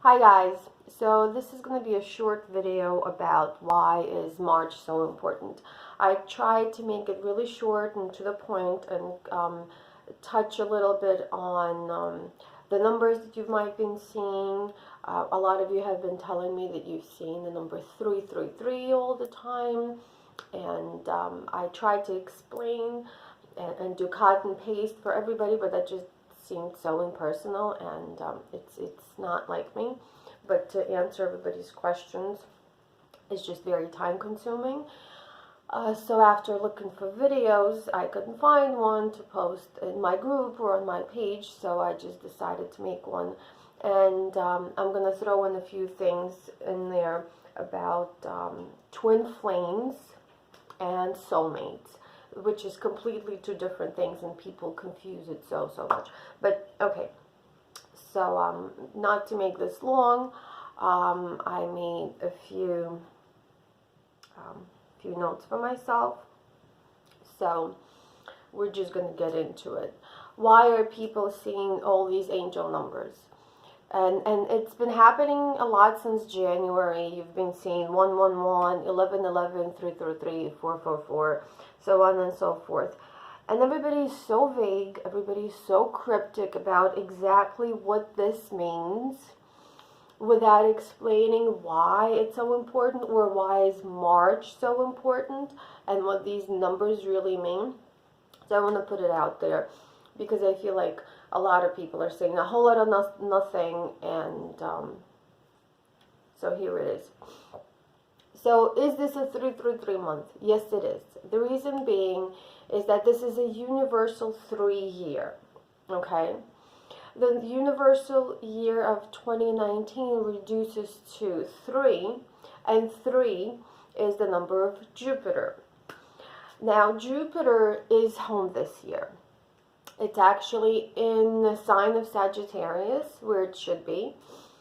Hi guys, so this is going to be a short video about why is March so important. I tried to make it really short and to the point and touch a little bit on the numbers that you might have been seeing. A lot of you have been telling me that you've seen the number 333 all the time, and I tried to explain and do cut and paste for everybody, but that just seemed so impersonal, and it's not like me. But to answer everybody's questions is just very time consuming. So after looking for videos, I couldn't find one to post in my group or on my page, so I just decided to make one. And I'm going to throw in a few things in there about twin flames and soulmates, which is completely two different things, and people confuse it so much. But okay, so not to make this long, I made a few notes for myself, so we're just going to get into it. Why are people seeing all these angel numbers? And it's been happening a lot since January. You've been seeing 111, 1111, 333, 444, so on and so forth. And everybody's so vague, everybody's so cryptic about exactly what this means without explaining why it's so important, or why is March so important, and what these numbers really mean. So I want to put it out there, because I feel like a lot of people are saying a whole lot of nothing, and so here it is. So is this a 333 month? Yes, it is. The reason being is that this is a universal 3 year, okay? The universal year of 2019 reduces to 3, and 3 is the number of Jupiter. Now, Jupiter is home this year. It's actually in the sign of Sagittarius, where it should be,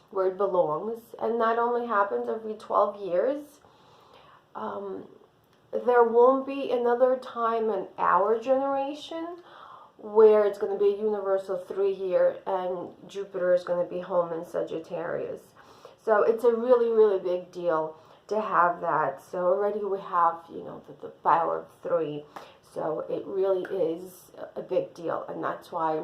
where it belongs, and that only happens every 12 years. There won't be another time in our generation where it's going to be a universal 3 year and Jupiter is going to be home in Sagittarius. So it's a really big deal to have that. So already we have, the power of 3. So it really is a big deal, and that's why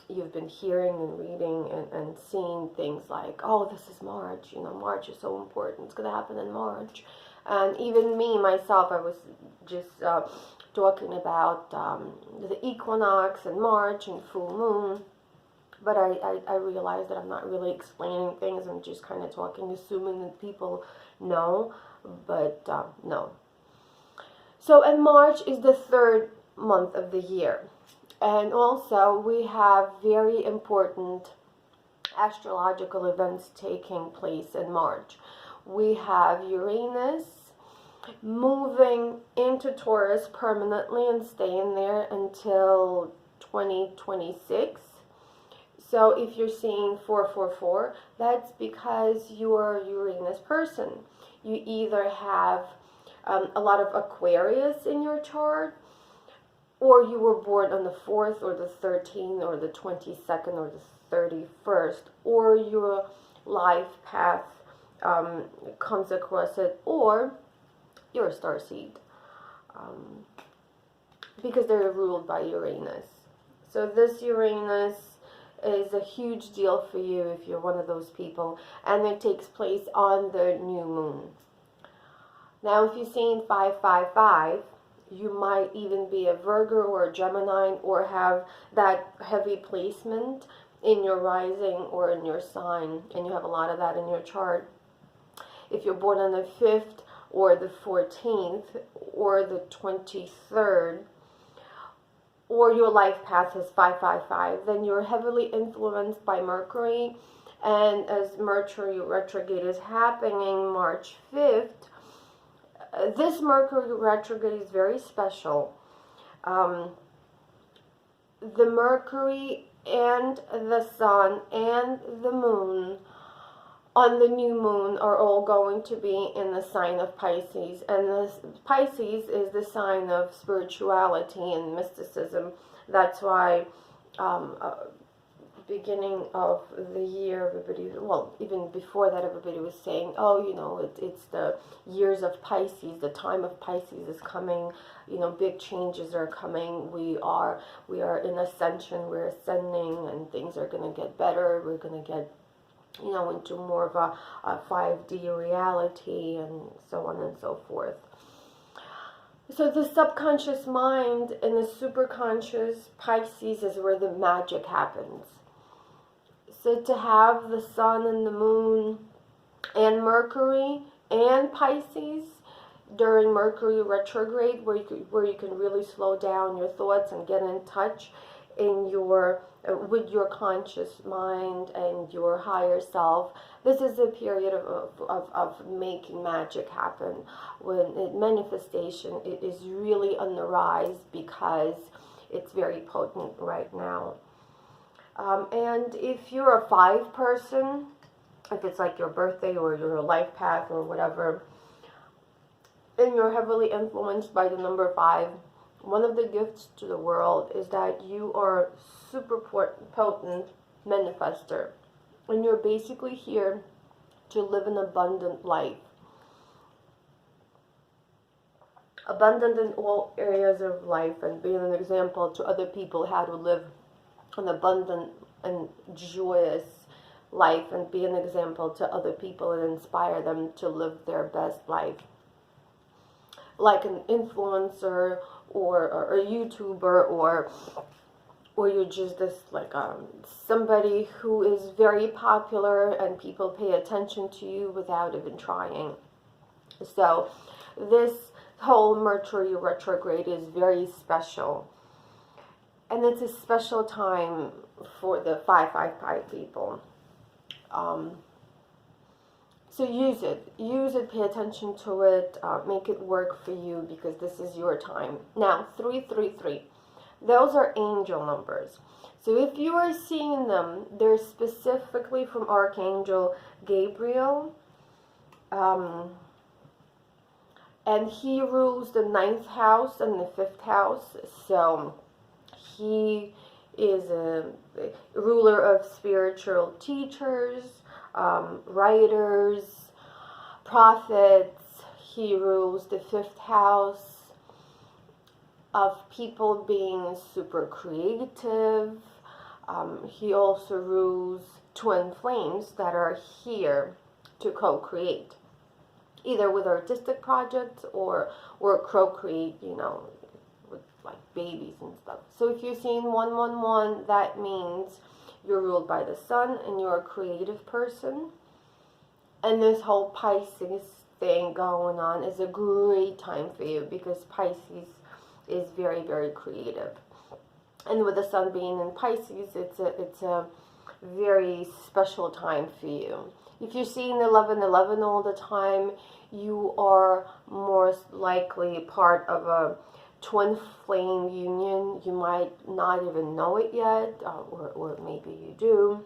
you've been hearing and reading and seeing things like, oh, this is March, March is so important, it's going to happen in March. And even me, myself, I was just talking about the Equinox and March and full moon, but I realized that I'm not really explaining things. I'm just kind of talking, assuming that people know, but no. So, and March is the 3rd month of the year, and also we have very important astrological events taking place in March. We have Uranus moving into Taurus permanently and staying there until 2026. So if you're seeing 444, that's because you're a Uranus person. You either have a lot of Aquarius in your chart, or you were born on the 4th or the 13th or the 22nd or the 31st, or your life path comes across it, or you're a starseed, because they're ruled by Uranus. So this Uranus is a huge deal for you if you're one of those people, and it takes place on the new moon. Now, if you're seeing 555, you might even be a Virgo or a Gemini, or have that heavy placement in your rising or in your sign, and you have a lot of that in your chart. If you're born on the 5th or the 14th or the 23rd, or your life path is 555, then you're heavily influenced by Mercury. And as Mercury Retrograde is happening March 5th, this Mercury Retrograde is very special. The Mercury and the Sun and the Moon on the new moon are all going to be in the sign of Pisces, and the Pisces is the sign of spirituality and mysticism. That's why beginning of the year, everybody, well, even before that, everybody was saying, oh, you know, it's the years of Pisces, the time of Pisces is coming, you know, big changes are coming, we are in ascension, we're ascending, and things are going to get better, we're going to get, you know, into more of a 5D reality, and so on and so forth. So the subconscious mind and the superconscious Pisces is where the magic happens. So to have the sun and the moon and Mercury and Pisces during Mercury Retrograde, where you can really slow down your thoughts and get in touch in your with your conscious mind and your higher self. This is a period of making magic happen. When manifestation, it is really on the rise because it's very potent right now. And if you're a 5 person, if it's like your birthday or your life path or whatever, and you're heavily influenced by the number 5, one of the gifts to the world is that you are super potent manifester. And you're basically here to live an abundant life. Abundant in all areas of life, and being an example to other people how to live an abundant and joyous life, and be an example to other people and inspire them to live their best life. Like an influencer or a YouTuber, or you're just this like somebody who is very popular and people pay attention to you without even trying. So this whole Mercury retrograde is very special, and it's a special time for the 555 people. So use it, pay attention to it, make it work for you, because this is your time. Now, 333, those are angel numbers. So if you are seeing them, they're specifically from Archangel Gabriel, and he rules the 9th house and the 5th house. So he is a ruler of spiritual teachers, writers, prophets. He rules the 5th house of people being super creative. He also rules twin flames that are here to co-create, either with artistic projects or procreate, you know, with like babies and stuff. So if you're seeing 111, that means you're ruled by the sun and you're a creative person. And this whole Pisces thing going on is a great time for you, because Pisces is very, very creative. And with the sun being in Pisces, it's a very special time for you. If you're seeing 1111 all the time, you are more likely part of a twin flame union. You might not even know it yet, or maybe you do.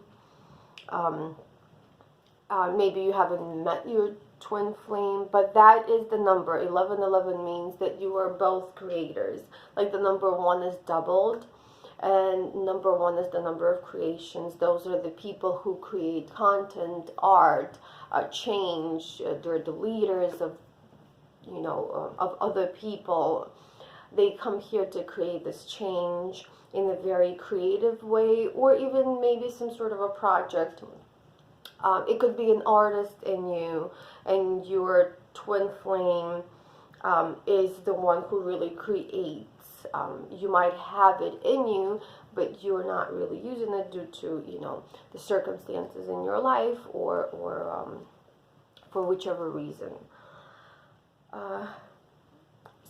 Maybe you haven't met your twin flame, but that is the number. 1111 means that you are both creators. Like the number 1 is doubled, and number 1 is the number of creations. Those are the people who create content, art, change. They're the leaders of, you know, of other people. They come here to create this change in a very creative way, or even maybe some sort of a project. It could be an artist in you, and your twin flame is the one who really creates. You might have it in you, but you're not really using it due to, you know, the circumstances in your life, or for whichever reason.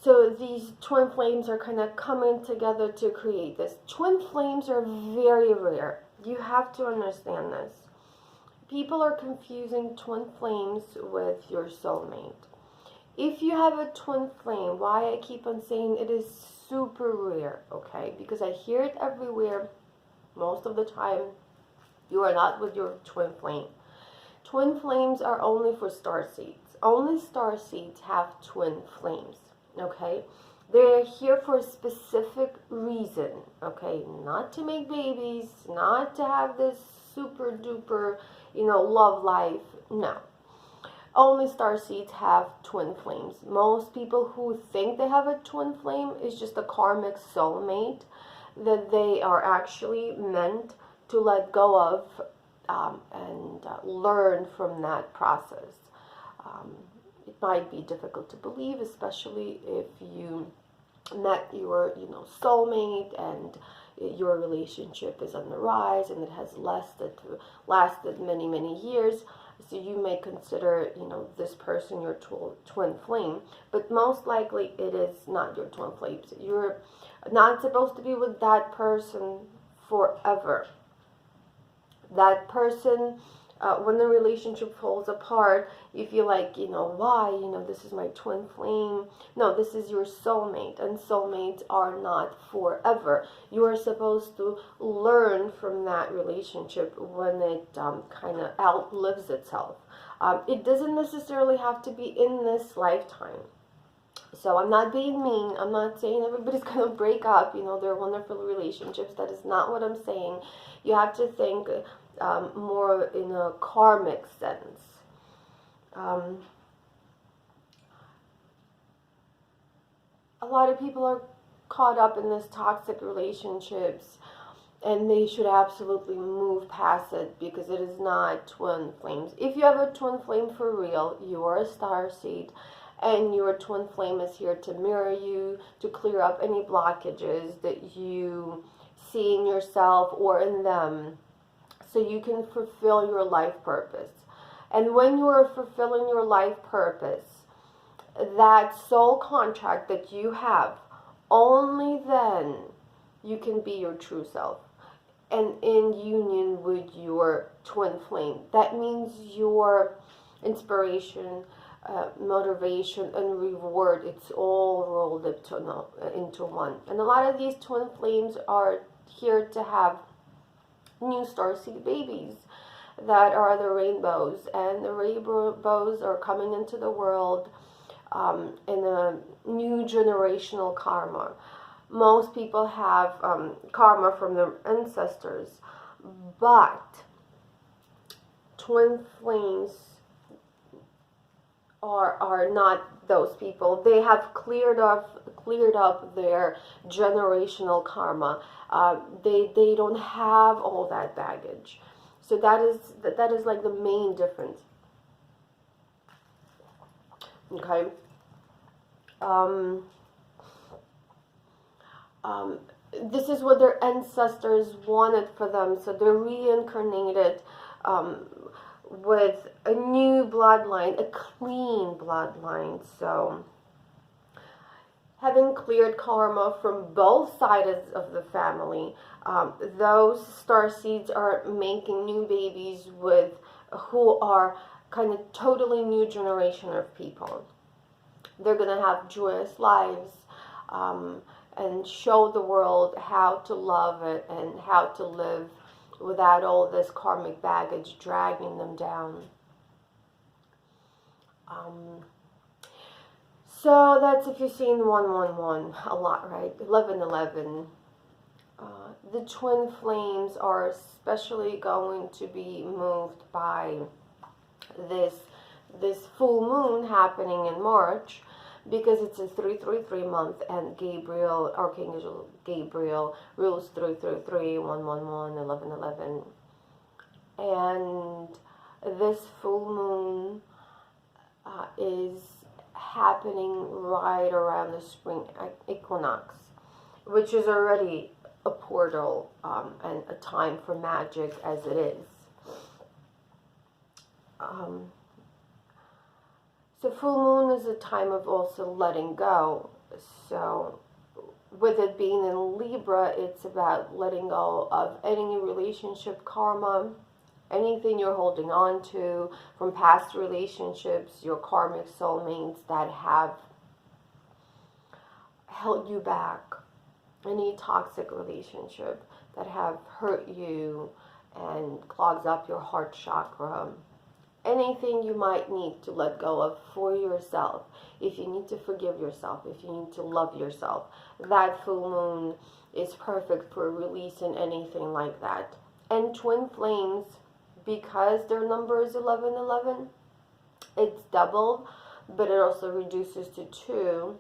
So these twin flames are kind of coming together to create this. Twin flames are very rare. You have to understand this. People are confusing twin flames with your soulmate. If you have a twin flame, why I keep on saying it is super rare, okay? Because I hear it everywhere. Most of the time, you are not with your twin flame. Twin flames are only for starseeds. Only starseeds have twin flames, okay? They're here for a specific reason, okay? Not to make babies, not to have this super duper, love life. No. Only starseeds have twin flames. Most people who think they have a twin flame is just a karmic soulmate that they are actually meant to let go of and learn from that process. It might be difficult to believe, especially if you met your soulmate and your relationship is on the rise and it has lasted many years. So you may consider this person your twin flame, but most likely it is not your twin flame. You're not supposed to be with that person forever. That person, when the relationship falls apart, you feel like, why? This is my twin flame. No, this is your soulmate, and soulmates are not forever. You are supposed to learn from that relationship when it kind of outlives itself. It doesn't necessarily have to be in this lifetime. So I'm not being mean. I'm not saying everybody's going to break up. They're wonderful relationships. That is not what I'm saying. You have to think more in a karmic sense. A lot of people are caught up in this toxic relationships, and they should absolutely move past it because it is not twin flames. If you have a twin flame for real, you are a starseed, and your twin flame is here to mirror you, to clear up any blockages that you see in yourself or in them, so you can fulfill your life purpose. And when you are fulfilling your life purpose, that soul contract that you have, only then you can be your true self and in union with your twin flame. That means your inspiration, motivation, and reward, it's all rolled up into one. And a lot of these twin flames are here to have new starseed babies that are the rainbows, and the rainbows are coming into the world in a new generational karma. Most people have karma from their ancestors, but twin flames are not those people. They have cleared up their generational karma. They don't have all that baggage. So that is like the main difference. Okay. This is what their ancestors wanted for them. So they're reincarnated with a new bloodline, a clean bloodline. So having cleared karma from both sides of the family, those starseeds are making new babies with who are kind of totally new generation of people. They're going to have joyous lives and show the world how to love it and how to live without all this karmic baggage dragging them down. So that's if you've seen 111 a lot, right? 1111. The twin flames are especially going to be moved by this full moon happening in March, because it's a 333 month, and Gabriel, Archangel Gabriel, rules 333, 111, 1111. And this full moon is happening right around the spring equinox, which is already a portal and a time for magic as it is. So full moon is a time of also letting go. So with it being in Libra, it's about letting go of any relationship karma, anything you're holding on to from past relationships, your karmic soulmates that have held you back, any toxic relationship that have hurt you and clogs up your heart chakra. anything you might need to let go of for yourself. If you need to forgive yourself, if you need to love yourself, that full moon is perfect for releasing anything like that. And twin flames, because their number is 1111, it's doubled, but it also reduces to 2.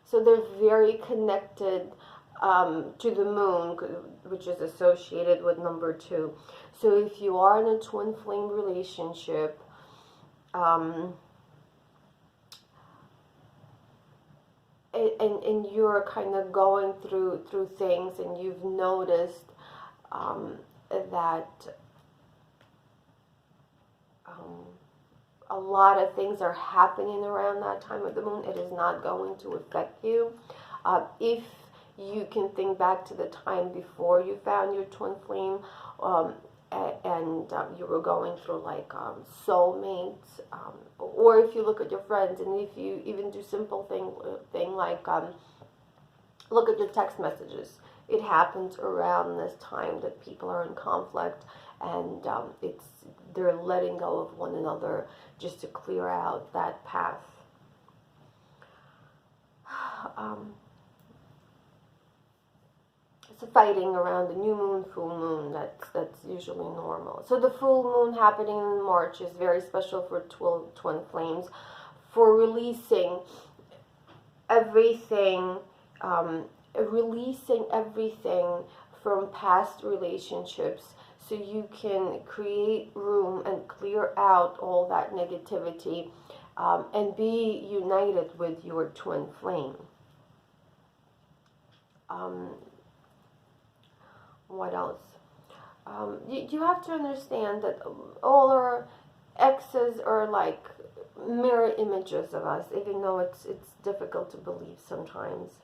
So they're very connected to the moon, which is associated with number 2. So if you are in a twin flame relationship, and you're kind of going through things, and you've noticed that a lot of things are happening around that time of the moon, it is not going to affect you. If you can think back to the time before you found your twin flame, and you were going through like soulmates, or if you look at your friends, and if you even do simple thing like look at your text messages, it happens around this time that people are in conflict, and they're letting go of one another just to clear out that path. So fighting around the new moon, full moon, that's usually normal. So the full moon happening in March is very special for twin flames, for releasing everything, from past relationships, so you can create room and clear out all that negativity, and be united with your twin flame. What else? You have to understand that all our exes are like mirror images of us, even though it's difficult to believe sometimes.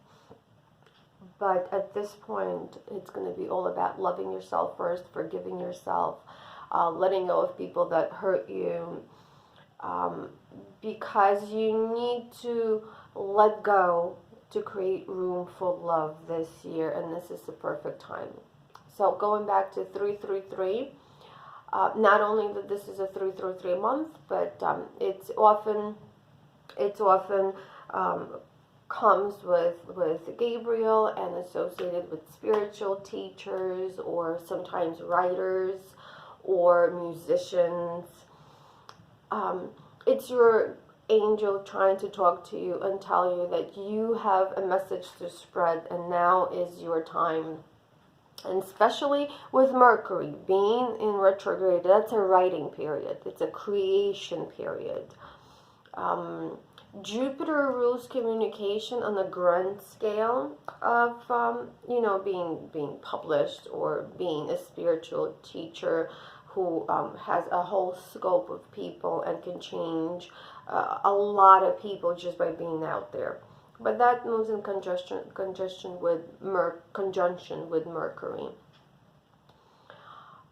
But at this point, it's going to be all about loving yourself first, forgiving yourself, letting go of people that hurt you, because you need to let go to create room for love this year, and this is the perfect time. So going back to 333, not only that this is a 333 month, but it's often comes with Gabriel and associated with spiritual teachers, or sometimes writers or musicians. It's your angel trying to talk to you and tell you that you have a message to spread, and now is your time. And especially with Mercury being in retrograde, that's a writing period. It's a creation period. Jupiter rules communication on a grand scale of, being published, or being a spiritual teacher who has a whole scope of people and can change a lot of people just by being out there. But that moves in conjunction with Mercury.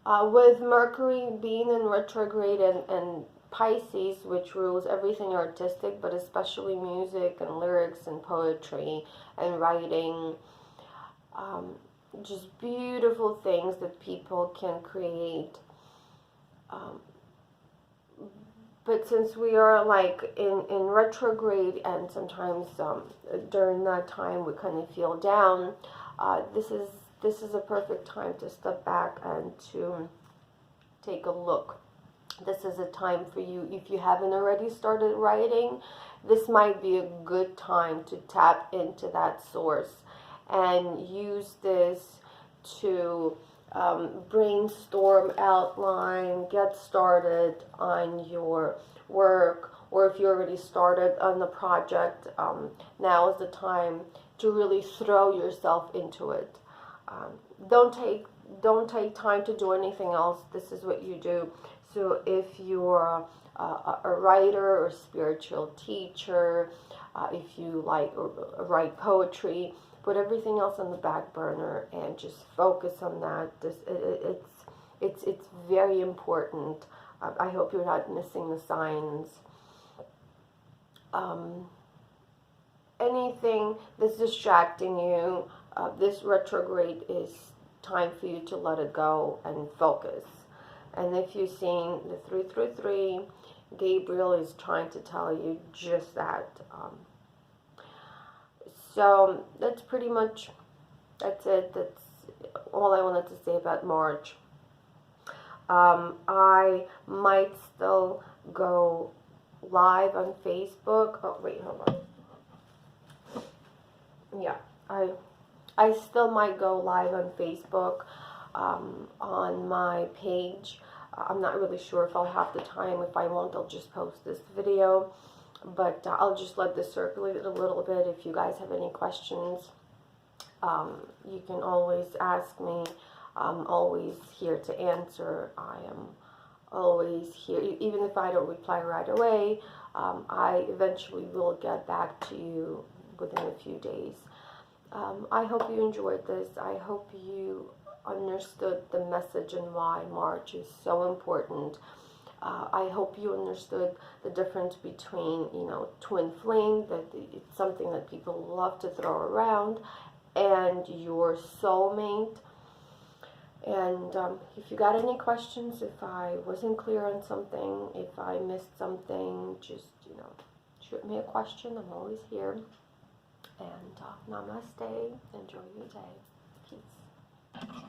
With Mercury being in retrograde and Pisces, which rules everything artistic, but especially music and lyrics and poetry and writing, just beautiful things that people can create. But since we are like in retrograde, and sometimes during that time we kind of feel down, this is a perfect time to step back and to take a look. This is a time for you, if you haven't already started writing, this might be a good time to tap into that source and use this to brainstorm, outline, get started on your work, or if you already started on the project, now is the time to really throw yourself into it. Don't take time to do anything else. This is what you do. So if you're a writer or spiritual teacher, if you write poetry, put everything else on the back burner and just focus on that. It's very important. I hope you're not missing the signs. Anything that's distracting you, this retrograde is time for you to let it go and focus. And if you've seen the 333, Gabriel is trying to tell you just that. So that's pretty much, that's it. That's all I wanted to say about March. I might still go live on Facebook. Oh, wait, hold on. Yeah, I still might go live on Facebook, on my page. I'm not really sure if I'll have the time. If I won't, I'll just post this video. But I'll just let this circulate a little bit. If you guys have any questions, you can always ask me. I'm always here to answer. I am always here. Even if I don't reply right away, I eventually will get back to you within a few days. I hope you enjoyed this. I hope you understood the message and why March is so important. I hope you understood the difference between, you know, twin flame, that it's something that people love to throw around, and your soulmate. And if you got any questions, if I wasn't clear on something, if I missed something, just, you know, shoot me a question. I'm always here. And namaste. Enjoy your day. Peace.